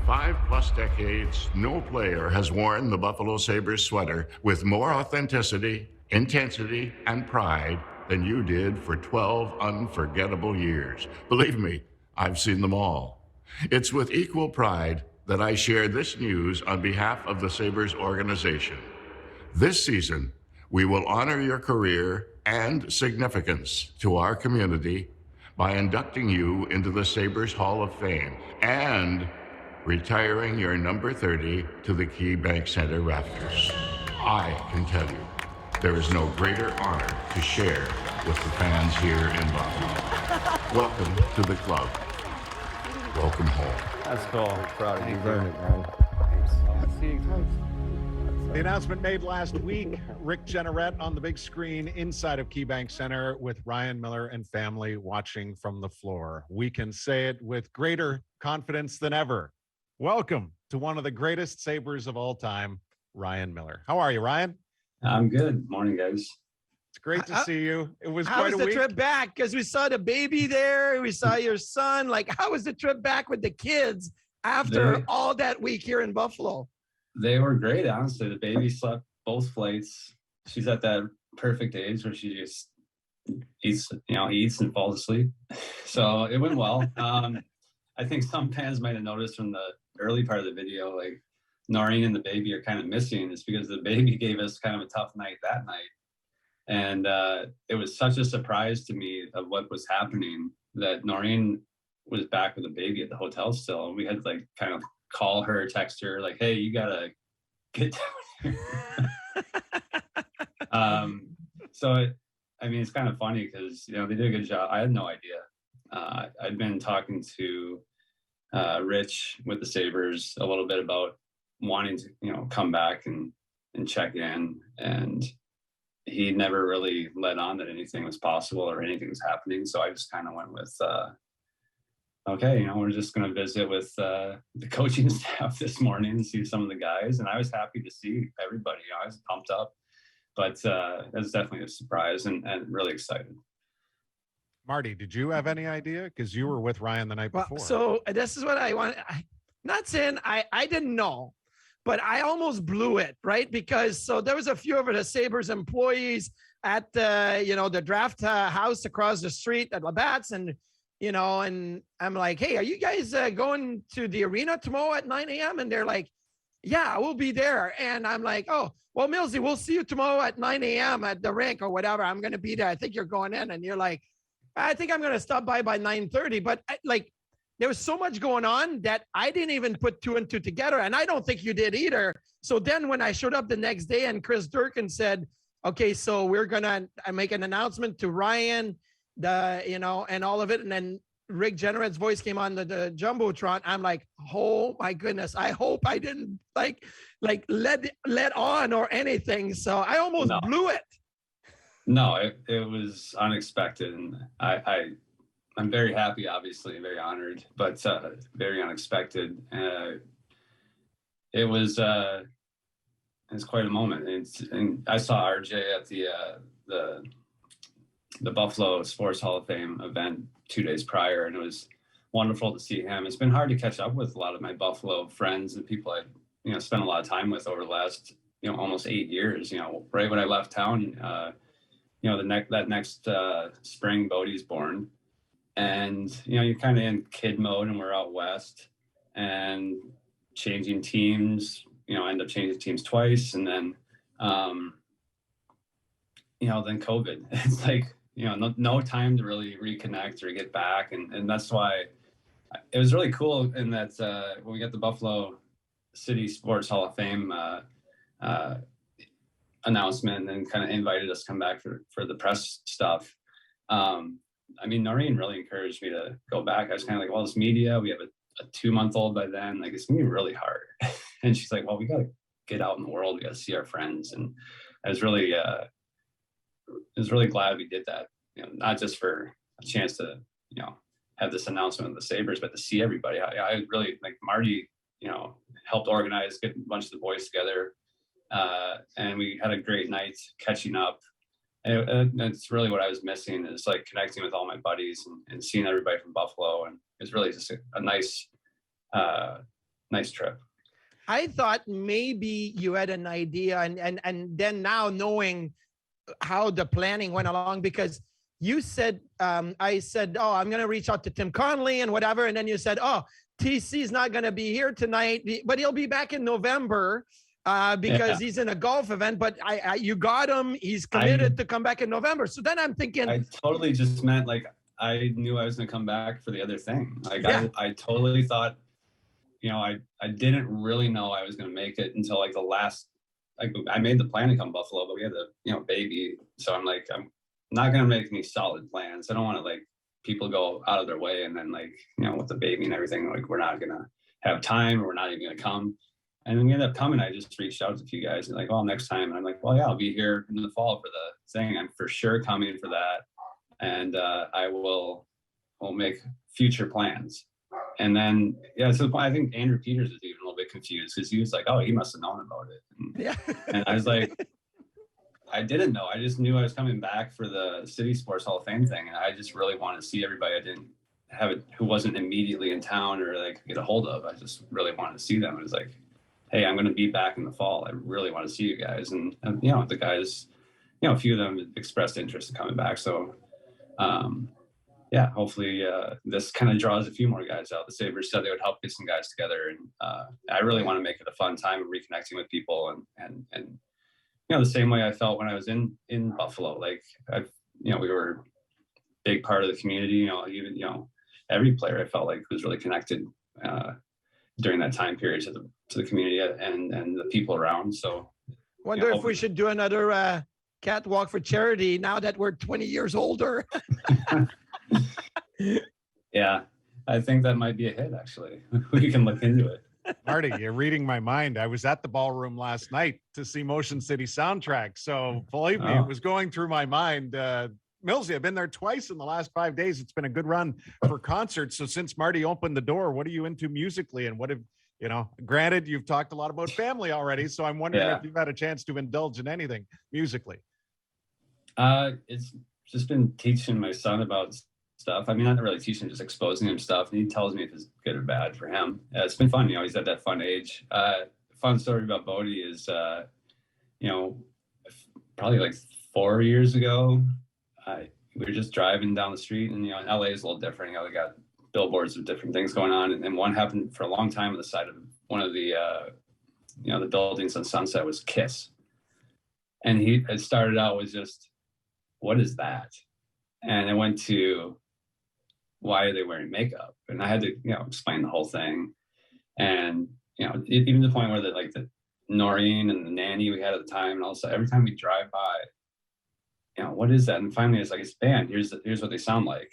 5+ decades, no player has worn the Buffalo Sabres sweater with more authenticity, intensity, and pride than you did for 12 unforgettable years. Believe me, I've seen them all. It's with equal pride that I share this news on behalf of the Sabres organization. This season, we will honor your career and significance to our community by inducting you into the Sabres Hall of Fame and retiring your number 30 to the KeyBank Center rafters. I can tell you, there is no greater honor to share with the fans here in Buffalo. Welcome to the club. Welcome home. That's cool. Proud of you. Very Man. See you guys. The announcement made last week, Rick Jeanneret on the big screen inside of KeyBank Center with Ryan Miller and family watching from the floor. We can say it with greater confidence than ever. Welcome to one of the greatest Sabres of all time, Ryan Miller. How are you, Ryan? I'm good. Morning, guys. It's great to see you. It was How quite was a the week. trip back? Because we saw the baby there. We saw your son. Like, how was the trip back with the kids after all that week here in Buffalo? They were great, honestly. The baby slept both flights. She's at that perfect age where she just eats and falls asleep. So it went well. I think some fans might have noticed from the early part of the video, like Noreen and the baby are kind of missing. It's because the baby gave us kind of a tough night that night. And it was such a surprise to me of what was happening that Noreen was back with the baby at the hotel still. And we had to like kind of call her, text her, like, hey, you gotta get down here. It's kind of funny because, they did a good job. I had no idea. I'd been talking to Rich with the Sabres a little bit about wanting to, come back and check in. And he never really let on that anything was possible or anything was happening. So I just kind of went with, okay, we're just going to visit with the coaching staff this morning and see some of the guys. And I was happy to see everybody. I was pumped up, but that's definitely a surprise and really excited. Marty, did you have any idea? Because you were with Ryan the night before. So this is what I want. Not saying I didn't know, but I almost blew it, right? Because there was a few of the Sabres employees at the draft house across the street at Labatt's, and I'm like, hey, are you guys going to the arena tomorrow at 9 a.m.? And they're like, yeah, we'll be there. And I'm like, oh, well, Millsy, we'll see you tomorrow at 9 a.m. at the rink or whatever. I'm going to be there. I think you're going in. And you're like, I think I'm going to stop by 9:30. But there was so much going on that I didn't even put two and two together. And I don't think you did either. So then when I showed up the next day and Chris Durkin said, okay, so we're going to make an announcement to Ryan, and all of it. And then Rick Jeanneret's voice came on the Jumbotron. I'm like, oh my goodness. I hope I didn't like let on or anything. So I almost blew it. No, it was unexpected. And I'm very happy, obviously, very honored, but very unexpected. It was quite a moment. And I saw RJ at the Buffalo Sports Hall of Fame event 2 days prior, and it was wonderful to see him. It's been hard to catch up with a lot of my Buffalo friends and people I spent a lot of time with over the last almost 8 years. Right when I left town, that next spring, Bodie's born, and you're kind of in kid mode, and we're out west and changing teams. End up changing teams twice, and then then COVID. It's like no time to really reconnect or get back, and that's why it was really cool in that when we got the Buffalo City Sports Hall of Fame announcement and kind of invited us to come back for the press stuff. Noreen really encouraged me to go back. I was kind of like, well, it's media. We have a 2-month-old by then. Like, it's gonna be really hard. And she's like, well, we got to get out in the world. We got to see our friends. And I was really glad we did that. Not just for a chance to, have this announcement of the Sabres, but to see everybody. I really like Marty, helped organize, get a bunch of the boys together. And we had a great night catching up. And that's really what I was missing, is like connecting with all my buddies and seeing everybody from Buffalo. And it's really just a nice nice trip. I thought maybe you had an idea, and then now knowing how the planning went along, because you said, I said, oh, I'm going to reach out to Tim Conley and whatever. And then you said, oh, TC is not going to be here tonight, but he'll be back in November because he's in a golf event. But you got him. He's committed to come back in November. So then I'm thinking. I totally just meant like I knew I was going to come back for the other thing. Like I totally thought, you know, I didn't really know I was going to make it until like the last. Like I made the plan to come Buffalo, but we had the baby. So I'm like, I'm not going to make any solid plans. I don't want to like people go out of their way and then like, with the baby and everything, like we're not going to have time or we're not even going to come. And then we ended up coming. I just reached out to a few guys and like, well, next time. And I'm like, well, yeah, I'll be here in the fall for the thing. I'm for sure coming for that. And we'll make future plans. And then, so I think Andrew Peters was even a little bit confused because he was like, oh, he must have known about it. And I was like, I didn't know. I just knew I was coming back for the Sabres Hall of Fame thing. And I just really wanted to see everybody I didn't have it, who wasn't immediately in town or like get a hold of. I just really wanted to see them. It was like, hey, I'm going to be back in the fall. I really want to see you guys. And the guys, a few of them expressed interest in coming back. So, hopefully this kind of draws a few more guys out. The Sabres said they would help get some guys together. And I really want to make it a fun time of reconnecting with people and the same way I felt when I was in Buffalo. Like, we were a big part of the community, even, every player I felt like was really connected during that time period to the community and the people around. So wonder if we should do another catwalk for charity now that we're 20 years older. Yeah, I think that might be a hit, actually. We can look into it. Marty, you're reading my mind. I was at the ballroom last night to see Motion City Soundtrack. So believe me, it was going through my mind. Millsy, I've been there twice in the last 5 days. It's been a good run for concerts. So since Marty opened the door, what are you into musically? And what have, granted, you've talked a lot about family already. So I'm wondering if you've had a chance to indulge in anything musically. It's just been teaching my son about stuff. I mean, not really teaching, just exposing him stuff. And he tells me if it's good or bad for him. It's been fun. He's at that fun age. Fun story about Bodie is, probably like 4 years ago, we were just driving down the street and, LA is a little different. They got billboards of different things going on. And one happened for a long time on the side of one of the, the buildings on Sunset was Kiss. And it started out with just, what is that? And it went to, why are they wearing makeup? And I had to, explain the whole thing. And, even to the point where the Noreen and the nanny we had at the time, and also every time we drive by, what is that? And finally it's like, it's band. Here's what they sound like.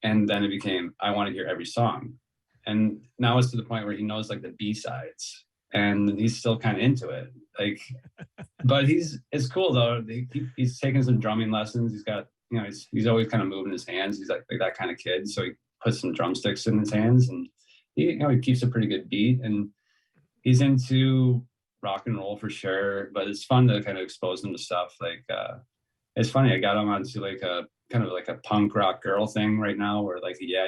And then it became, I want to hear every song. And now it's to the point where he knows like the B-sides and he's still kind of into it. Like, but it's cool though. He's taken some drumming lessons. He's got, he's always kind of moving his hands. He's like that kind of kid. So he puts some drumsticks in his hands and he keeps a pretty good beat, and he's into rock and roll for sure, but it's fun to kind of expose him to stuff. Like, it's funny. I got him onto like a kind of like a punk rock girl thing right now where like the Yeah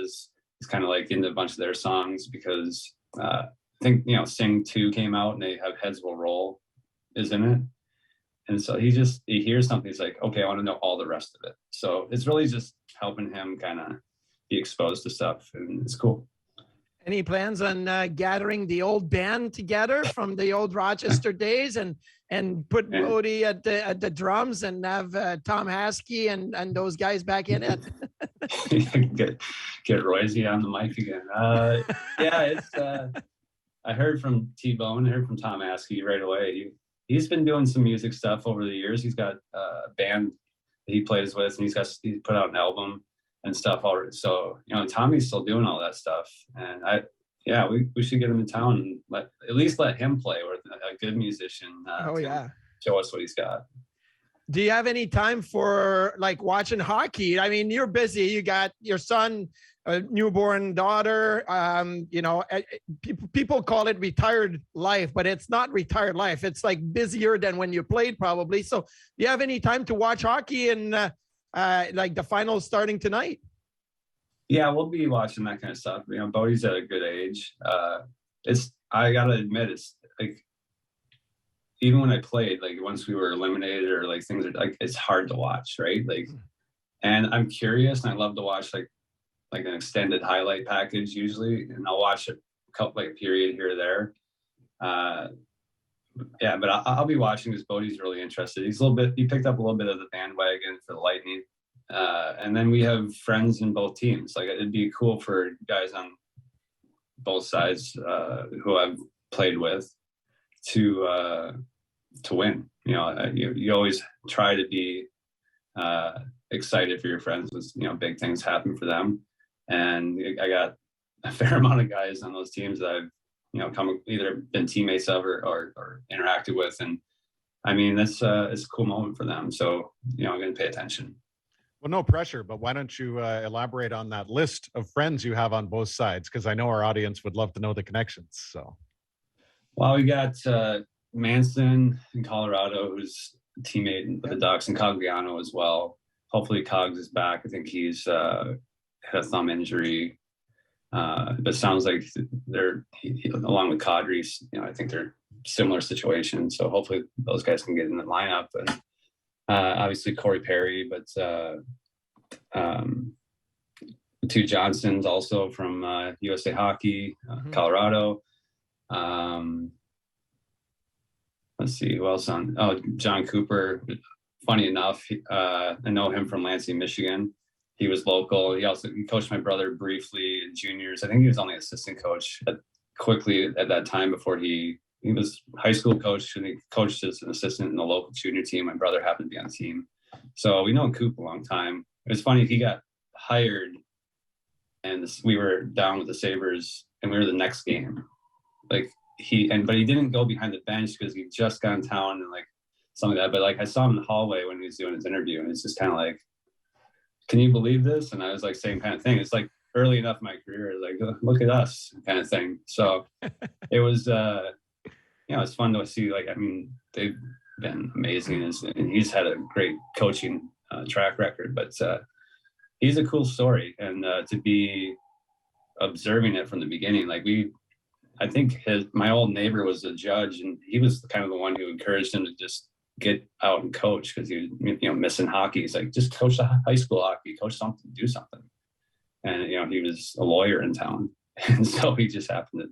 is kind of like into a bunch of their songs because, I think, Sing 2 came out and they have Heads Will Roll is in it. And so he hears something. He's like, okay, I want to know all the rest of it. So it's really just helping him kind of be exposed to stuff. And it's cool. Any plans on gathering the old band together from the old Rochester days and put Bodie at the drums and have Tom Haskey and those guys back in it? get Royce on the mic again. It's I heard from T-Bone, I heard from Tom Haskey right away. He's been doing some music stuff over the years. He's got a band that he plays with, and he put out an album and stuff already. So, Tommy's still doing all that stuff. And we should get him in town and at least let him play with a good musician. Show us what he's got. Do you have any time for like watching hockey? I mean, you're busy. You got your son, a newborn daughter. People call it retired life, but it's not retired life. It's like busier than when you played probably. So do you have any time to watch hockey and like the finals starting tonight? Yeah, we'll be watching that kind of stuff. Bodie's at a good age. I gotta admit, it's like, even when I played, like once we were eliminated or like things are like, it's hard to watch, right? Like, and I'm curious and I love to watch like an extended highlight package usually, and I'll watch a couple, like a period here or there. Yeah, but I'll be watching because Bodie's really interested. He picked up a little bit of the bandwagon for the Lightning. And then we have friends in both teams. Like, it'd be cool for guys on both sides who I've played with to win. You know, you always try to be excited for your friends when, big things happen for them. And I got a fair amount of guys on those teams that I've, either been teammates of or interacted with. And I mean, it's a cool moment for them. So, I'm going to pay attention. Well, no pressure, but why don't you elaborate on that list of friends you have on both sides? Because I know our audience would love to know the connections. So, well, we got Manson in Colorado, who's a teammate with the Ducks, and Cogliano as well. Hopefully Cogs is back. I think he's had a thumb injury. But it sounds like they're along with Kadri's, I think they're similar situations. So hopefully those guys can get in the lineup. And obviously Corey Perry, but the two Johnsons also from USA Hockey, Colorado. Let's see who else on. Oh, John Cooper. Funny enough, I know him from Lansing, Michigan. He was local. He coached my brother briefly in juniors. I think he was only assistant coach quickly at that time before he was high school coach, and he coached as an assistant in the local junior team. My brother happened to be on the team. So we know Coop a long time. It was funny. He got hired and we were down with the Sabres and we were the next game. But he didn't go behind the bench because he just got in town and like something like that. But like I saw him in the hallway when he was doing his interview, and it's just kind of like, can you believe this? And I was like, same kind of thing. It's like early enough in my career, like, look at us kind of thing. So it was, it's fun to see. Like, I mean, they've been amazing, and he's had a great coaching track record. But he's a cool story, and to be observing it from the beginning, like I think my old neighbor was a judge, and he was kind of the one who encouraged him to just get out and coach because he was missing hockey. He's like, just coach the high school hockey, coach something, do something. And he was a lawyer in town, and so he just happened to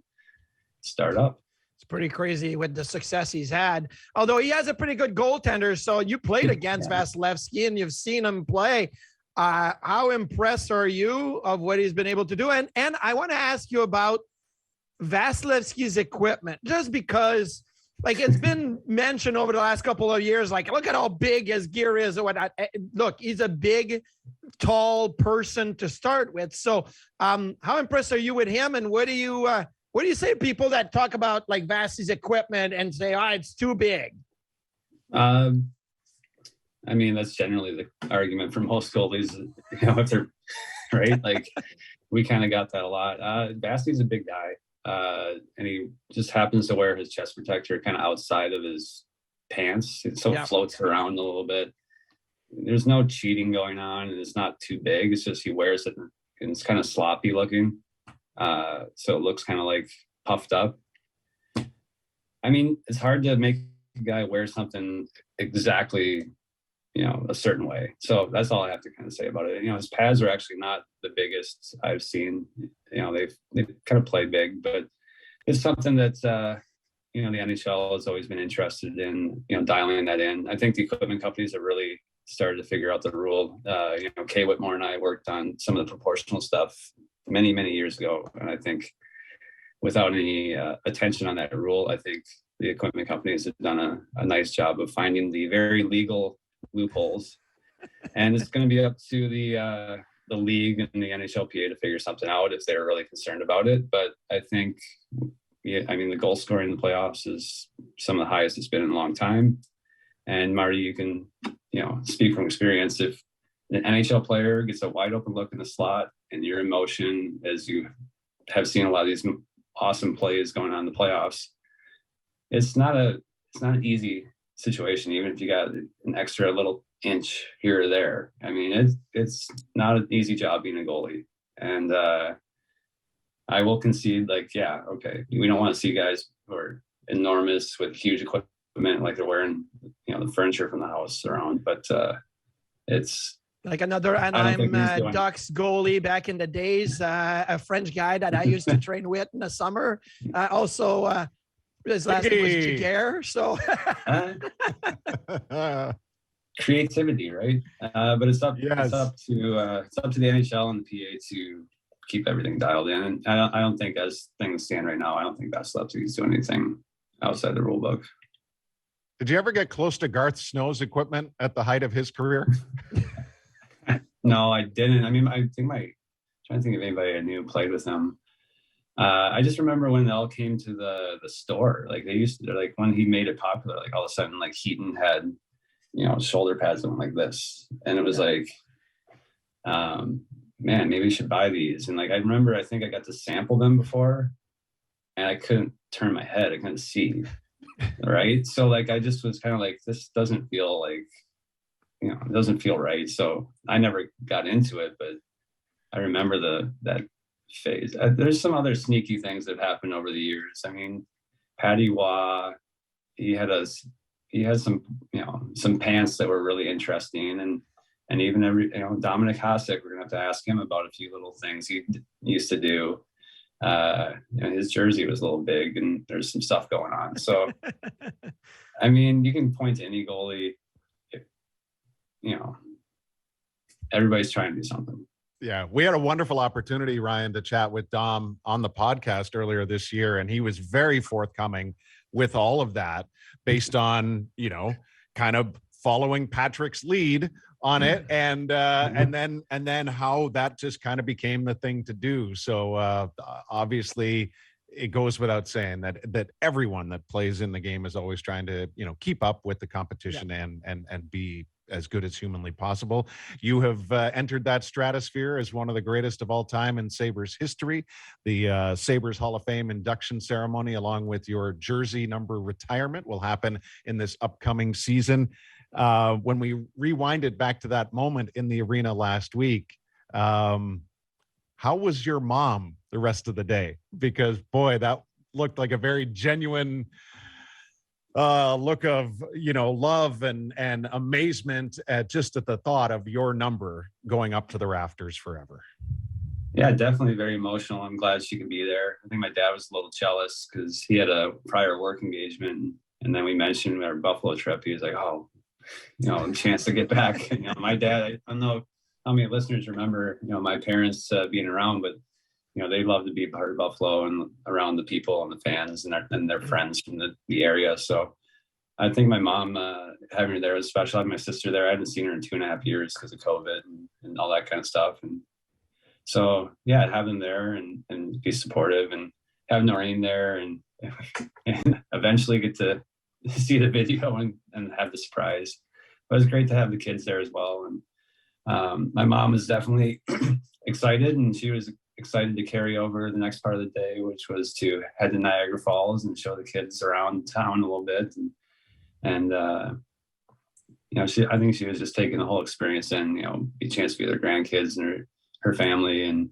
start up. It's pretty crazy with the success he's had, although he has a pretty good goaltender. So you played against Vasilevsky and you've seen him play. How impressed are you of what he's been able to do? And I want to ask you about Vasilevsky's equipment, just because like it's been mentioned over the last couple of years, like, look at how big his gear is or whatnot. Look, he's a big, tall person to start with. So how impressed are you with him? And what do you say to people that talk about like Vasi's equipment and say, it's too big? I mean, that's generally the argument for most goalies, if they're right. Like we kind of got that a lot. Vasi's a big guy. And he just happens to wear his chest protector kind of outside of his pants. It floats around a little bit. There's no cheating going on, and it's not too big. It's just he wears it and it's kind of sloppy looking. So it looks kind of like puffed up. I mean, it's hard to make a guy wear something exactly, a certain way. So that's all I have to kind of say about it. His pads are actually not the biggest I've seen. They've kind of play big, but it's something that, the NHL has always been interested in, dialing that in. I think the equipment companies have really started to figure out the rule. Kay Whitmore and I worked on some of the proportional stuff many, many years ago. And I think without any attention on that rule, I think the equipment companies have done a nice job of finding the very legal loopholes. And it's going to be up to the league and the NHLPA to figure something out if they're really concerned about it. But I think, the goal scoring in the playoffs is some of the highest it's been in a long time. And Marty, you can, speak from experience. If an NHL player gets a wide open look in the slot and you're in motion, as you have seen a lot of these awesome plays going on in the playoffs, it's not an easy situation, even if you got an extra little inch here or there. I mean, it's not an easy job being a goalie. And I will concede, like, yeah, okay, we don't want to see guys who are enormous with huge equipment, like they're wearing, the furniture from the house around. But it's like another Anaheim Ducks goalie back in the days, a French guy that I used to train with in the summer. Also, his last name was Jaguar. So creativity, right? But it's up to the NHL and the PA to keep everything dialed in. And I don't think, as things stand right now, I don't think Vasilevsky's doing anything outside the rule book. Did you ever get close to Garth Snow's equipment at the height of his career? No, I didn't. I mean, I'm trying to think of anybody I knew played with him. I just remember when they all came to the store, like they used to, like when he made it popular, like all of a sudden, like Heaton had, shoulder pads that went like this. And it was like, man, maybe we should buy these. And like, I think I got to sample them before and I couldn't turn my head. I couldn't see. Right. So like, I just was kind of like, this doesn't feel like, it doesn't feel right. So I never got into it, but I remember that phase. There's some other sneaky things that have happened over the years. I mean, Patty Waugh, he had some, some pants that were really interesting. And even Dominic Hasek, we're gonna have to ask him about a few little things he used to do. His jersey was a little big and there's some stuff going on. So, I mean, you can point to any goalie, everybody's trying to do something. Yeah, we had a wonderful opportunity, Ryan, to chat with Dom on the podcast earlier this year, and he was very forthcoming with all of that based on, kind of following Patrick's lead on it, and then how that just kind of became the thing to do. So obviously, it goes without saying that everyone that plays in the game is always trying to keep up with the competition and be as good as humanly possible. You have entered that stratosphere as one of the greatest of all time in Sabres history. The Sabres Hall of Fame induction ceremony, along with your jersey number retirement, will happen in this upcoming season. When we rewinded back to that moment in the arena last week, how was your mom the rest of the day? Because boy, that looked like a very genuine look of love and amazement at the thought of your number going up to the rafters forever. Yeah, definitely very emotional. I'm glad she could be there. I think my dad was a little jealous because he had a prior work engagement, and then we mentioned our Buffalo trip. He was like, "Oh, a chance to get back." My dad, I don't know how many listeners remember my parents being around, but they love to be part of Buffalo and around the people and the fans and their friends from the area. So I think my mom, having her there was special. I had my sister there. I hadn't seen her in 2.5 years because of COVID and all that kind of stuff. And so, yeah, have them there and be supportive, and have Noreen there and eventually get to see the video and have the surprise. But it was great to have the kids there as well. And my mom was definitely excited, and she was excited to carry over the next part of the day, which was to head to Niagara Falls and show the kids around town a little bit. And I think she was just taking the whole experience in, a chance to be with her grandkids and her family, and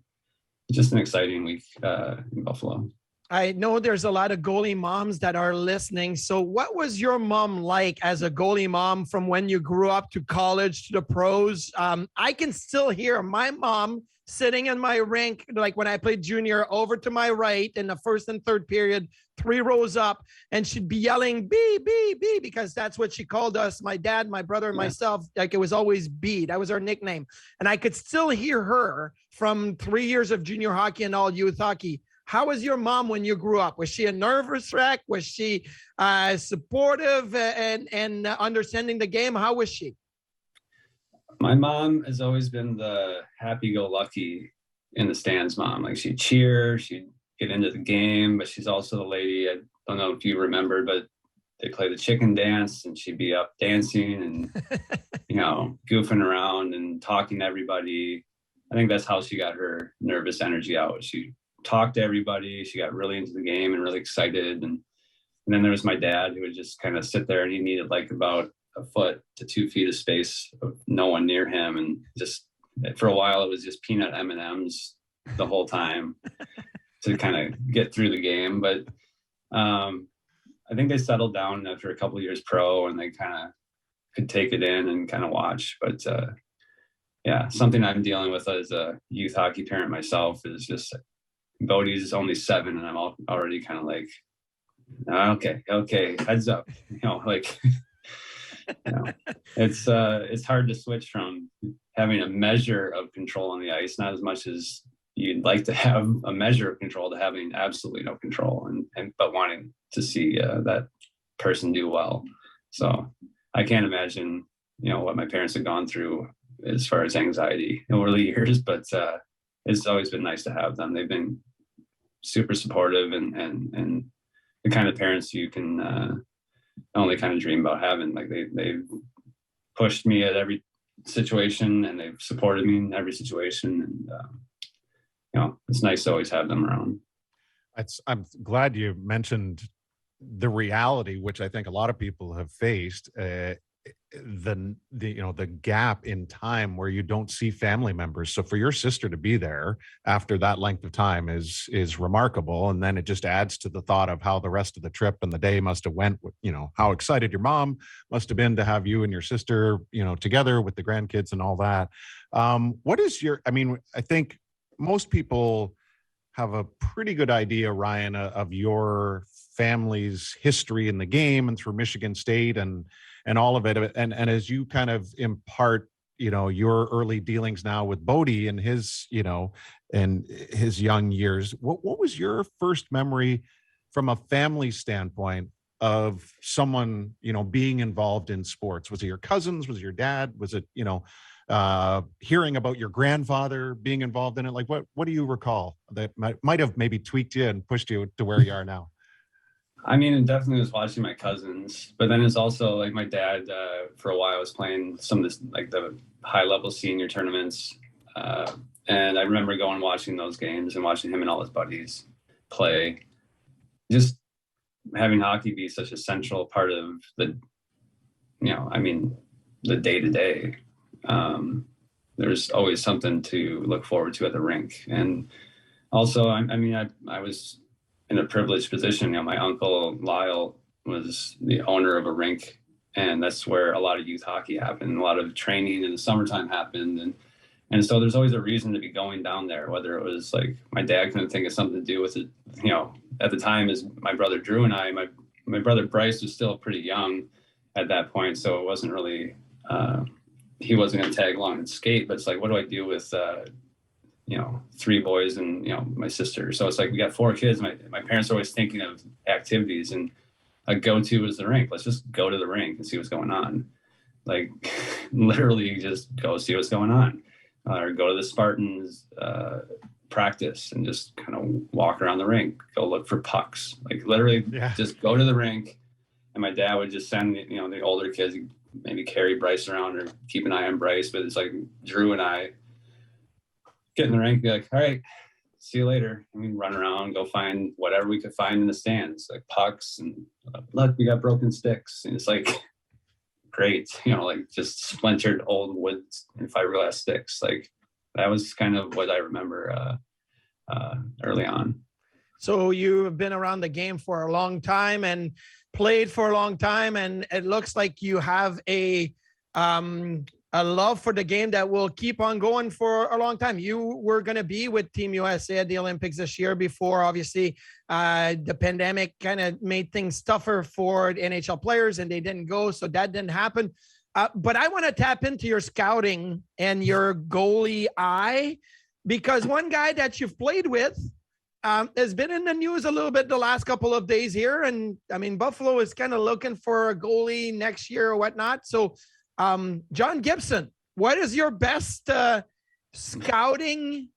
just an exciting week in Buffalo. I know there's a lot of goalie moms that are listening. So what was your mom like as a goalie mom from when you grew up to college to the pros? I can still hear my mom sitting in my rink, like when I played junior, over to my right in the first and third period, 3 rows up, and she'd be yelling, B, B, B, because that's what she called us, my dad, my brother, and myself. Like, it was always B. That was her nickname. And I could still hear her from 3 years of junior hockey and all youth hockey. How was your mom when you grew up? Was she a nervous wreck? Was she supportive and understanding the game? How was she? My mom has always been the happy-go-lucky in the stands mom. Like, she'd cheer, she'd get into the game, but she's also the lady, I don't know if you remember, but they play the chicken dance and she'd be up dancing and, goofing around and talking to everybody. I think that's how she got her nervous energy out. She talked to everybody. She got really into the game and really excited. And then there was my dad, who would just kind of sit there, and he needed like about 1 foot to 2 feet of space of no one near him. And just for a while, it was just peanut M&Ms the whole time. to kind of get through the game. But I think they settled down after a couple of years pro, and they kind of could take it in and kind of watch. But yeah, something I'm dealing with as a youth hockey parent myself is just Bodie's only 7, and I'm already kind of like, okay, heads up, like, it's hard to switch from having a measure of control on the ice, not as much as you'd like to have a measure of control, to having absolutely no control, but wanting to see that person do well. So I can't imagine, what my parents have gone through as far as anxiety over the years, but it's always been nice to have them. They've been super supportive and the kind of parents you can only kind of dream about having. Like they've pushed me at every situation, and they've supported me in every situation. And, it's nice to always have them around. I'm glad you mentioned the reality, which I think a lot of people have faced, the gap in time where you don't see family members. So for your sister to be there after that length of time is remarkable. And then it just adds to the thought of how the rest of the trip and the day must have went, how excited your mom must have been to have you and your sister, together with the grandkids and all that. I think most people have a pretty good idea, Ryan, of your family's history in the game and through Michigan State and all of it. And as you kind of impart, your early dealings now with Bodie and his, and his young years, what was your first memory from a family standpoint of someone, being involved in sports? Was it your cousins? Was it your dad? Was it, hearing about your grandfather being involved in it? Like, what do you recall that might have maybe tweaked you and pushed you to where you are now? I mean, it definitely was watching my cousins, but then it's also like my dad, for a while was playing some of this, like the high level senior tournaments. And I remember going and watching those games and watching him and all his buddies play. Just having hockey be such a central part of the day to day. There's always something to look forward to at the rink. And also, I was in a privileged position. My uncle Lyle was the owner of a rink, and that's where a lot of youth hockey happened. A lot of training in the summertime happened. And so there's always a reason to be going down there, whether it was like my dad couldn't think of something to do with it. At the time, as my brother Drew and I, my brother Bryce was still pretty young at that point. So it wasn't really, he wasn't going to tag along and skate, but it's like, what do I do with, 3 boys and, my sister. So it's like, we got 4 kids. My parents are always thinking of activities, and a go-to was the rink. Let's just go to the rink and see what's going on. Like literally just go see what's going on, or go to the Spartans practice and just kind of walk around the rink, go look for pucks, like literally just go to the rink. And my dad would just send, the older kids, maybe carry Bryce around or keep an eye on Bryce. But it's like Drew and I get in the rink, be like, all right, see you later. And we run around, go find whatever we could find in the stands, like pucks, and look, we got broken sticks. And it's like, great, like just splintered old wood and fiberglass sticks. Like that was kind of what I remember early on. So you've been around the game for a long time and played for a long time, and it looks like you have a love for the game that will keep on going for a long time. You were going to be with Team USA at the Olympics this year before, obviously, the pandemic kind of made things tougher for the NHL players and they didn't go. So that didn't happen. But I want to tap into your scouting and your goalie eye, because one guy that you've played with has been in the news a little bit the last couple of days here. And I mean, Buffalo is kind of looking for a goalie next year or whatnot. So John Gibson, what is your best scouting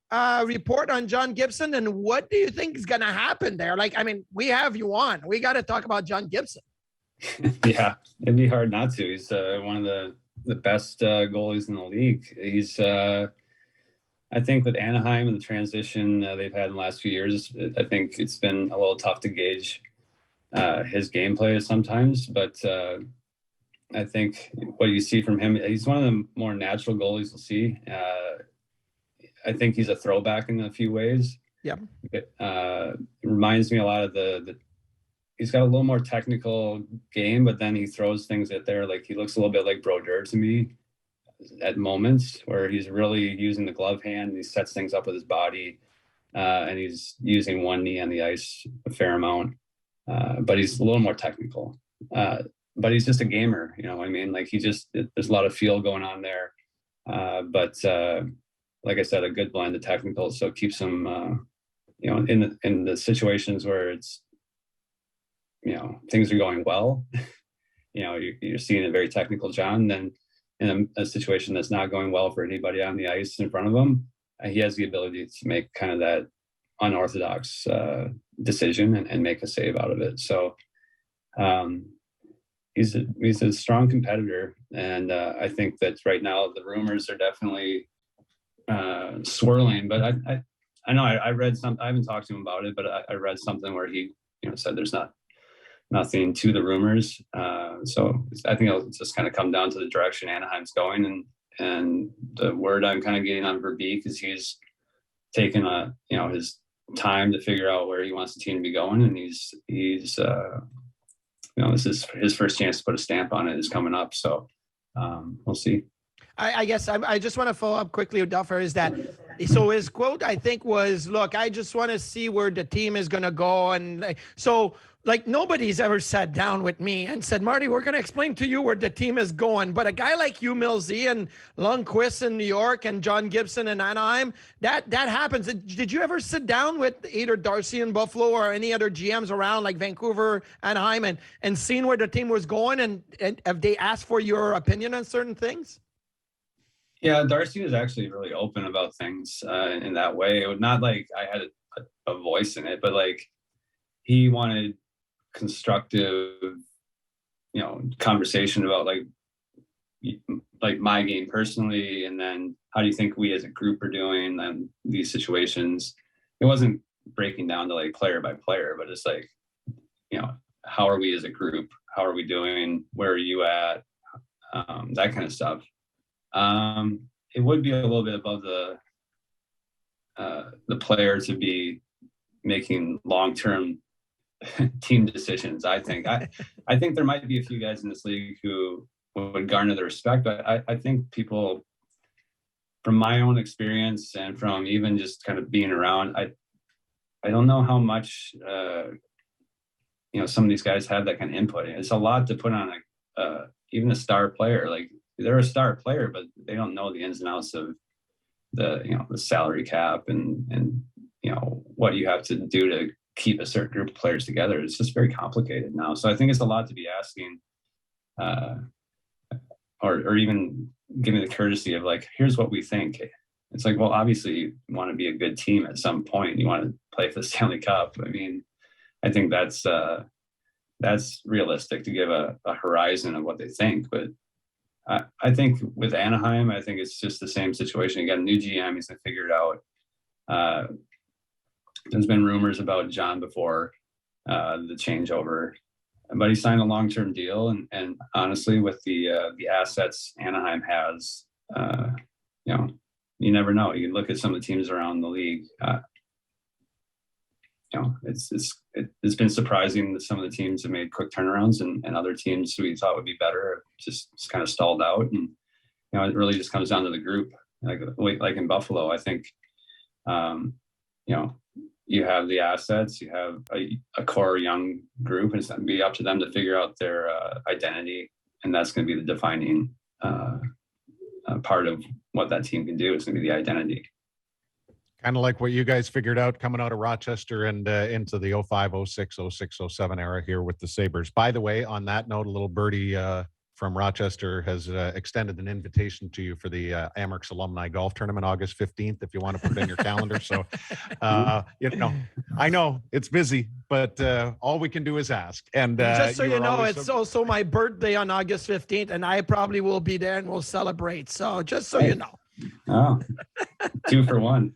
report on John Gibson, and what do you think is going to happen there? Like, I mean, we have you on. We got to talk about John Gibson. Yeah, it'd be hard not to. He's one of the best goalies in the league. He's, I think with Anaheim and the transition they've had in the last few years, I think it's been a little tough to gauge his gameplay sometimes, but I think what you see from him, he's one of the more natural goalies you'll see. I think he's a throwback in a few ways. Yeah. It reminds me a lot of he's got a little more technical game, but then he throws things at there. Like he looks a little bit like Brodeur to me at moments where he's really using the glove hand and he sets things up with his body. And he's using one knee on the ice a fair amount. But he's a little more technical. But he's just a gamer, you know what I mean? Like there's a lot of feel going on there. But like I said, a good blend of technical, so it keeps him, you know, in the situations where it's, you know, things are going well, you know, you're seeing a very technical John. Then in a situation that's not going well for anybody on the ice in front of him, he has the ability to make kind of that unorthodox decision and make a save out of it. So he's a strong competitor, and I think that right now the rumors are definitely swirling. But I know I read some. I haven't talked to him about it, but I read something where he, you know, said there's nothing to the rumors. So I think it'll just kind of come down to the direction Anaheim's going, and the word I'm kind of getting on Verbeek is he's taken his time to figure out where he wants the team to be going, and he's this is his first chance to put a stamp on it is coming up. So we'll see. I guess I just want to follow up quickly with Duffer is that, so his quote, I think, was, look, I just want to see where the team is going to go. And like nobody's ever sat down with me and said, Marty, we're going to explain to you where the team is going. But a guy like you, Millsy, and Lundqvist in New York and John Gibson in Anaheim, that happens. Did you ever sit down with either Darcy in Buffalo or any other GMs around like Vancouver, Anaheim, and seen where the team was going? And have they asked for your opinion on certain things? Yeah, Darcy was actually really open about things in that way. It was not like I had a voice in it, but like he wanted constructive, you know, conversation about like my game personally, and then how do you think we as a group are doing in these situations. It wasn't breaking down to like player by player, but it's like, you know, how are we as a group? How are we doing? Where are you at? That kind of stuff. It would be a little bit above the player to be making long-term team decisions. I think there might be a few guys in this league who would garner the respect, but I think people, from my own experience and from even just kind of being around, I don't know how much you know, some of these guys have that kind of input. It's a lot to put on even a star player. Like, they're a star player, but they don't know the ins and outs of the salary cap and you know what you have to do to keep a certain group of players together. It's just very complicated now. So I think it's a lot to be asking, or even giving the courtesy of like, here's what we think. It's like, well, obviously you want to be a good team at some point. You want to play for the Stanley Cup. I mean, I think that's realistic to give a horizon of what they think, but I think with Anaheim, I think it's just the same situation. You got a new GM, he's gonna figure it out. There's been rumors about John before the changeover, but he signed a long-term deal. And honestly, with the assets Anaheim has, you know, you never know. You can look at some of the teams around the league. You know, it's been surprising that some of the teams have made quick turnarounds, and other teams we thought would be better just kind of stalled out. And you know, it really just comes down to the group. Like in Buffalo, I think you know, you have the assets, you have a core young group, and it's going to be up to them to figure out their identity, and that's going to be the defining part of what that team can do. It's going to be the identity. Kind of like what you guys figured out coming out of Rochester and into the 05, 06, 06, 07 era here with the Sabres. By the way, on that note, a little birdie from Rochester has extended an invitation to you for the Amerks Alumni Golf Tournament, August 15th, if you want to put it in your calendar. So, you know, I know it's busy, but all we can do is ask. And just so you know, it's also my birthday on August 15th, and I probably will be there and we'll celebrate. So just so you know. Oh, 2 for 1.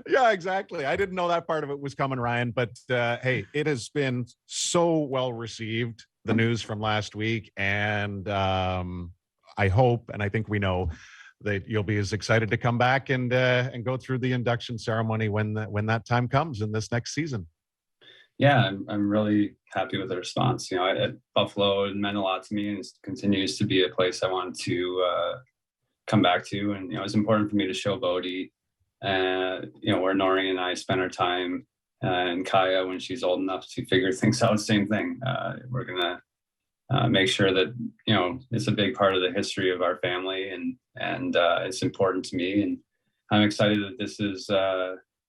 Yeah, exactly. I didn't know that part of it was coming, Ryan, but hey, it has been so well received, the news from last week. And I hope, and I think we know, you'll be as excited to come back and go through the induction ceremony when that time comes in this next season. Yeah, I'm really happy with the response. At Buffalo, it meant a lot to me, and it continues to be a place I want to come back to. And it's important for me to show Bodie, where Nori and I spend our time, and Kaya when she's old enough to figure things out. Same thing. We're gonna make sure that it's a big part of the history of our family, and it's important to me. And I'm excited that this is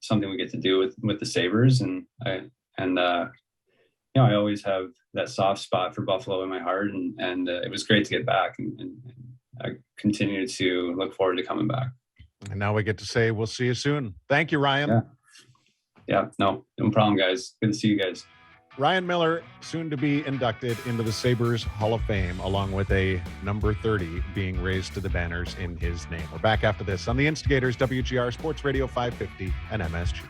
something we get to do with the Sabres, and I always have that soft spot for Buffalo in my heart, and it was great to get back, and I continue to look forward to coming back. And now we get to say we'll see you soon. Thank you, Ryan. Yeah, no problem, guys. Good to see you guys. Ryan Miller, soon to be inducted into the Sabres Hall of Fame, along with a number 30 being raised to the banners in his name. We're back after this on the Instigators, WGR Sports Radio 550 and MSG.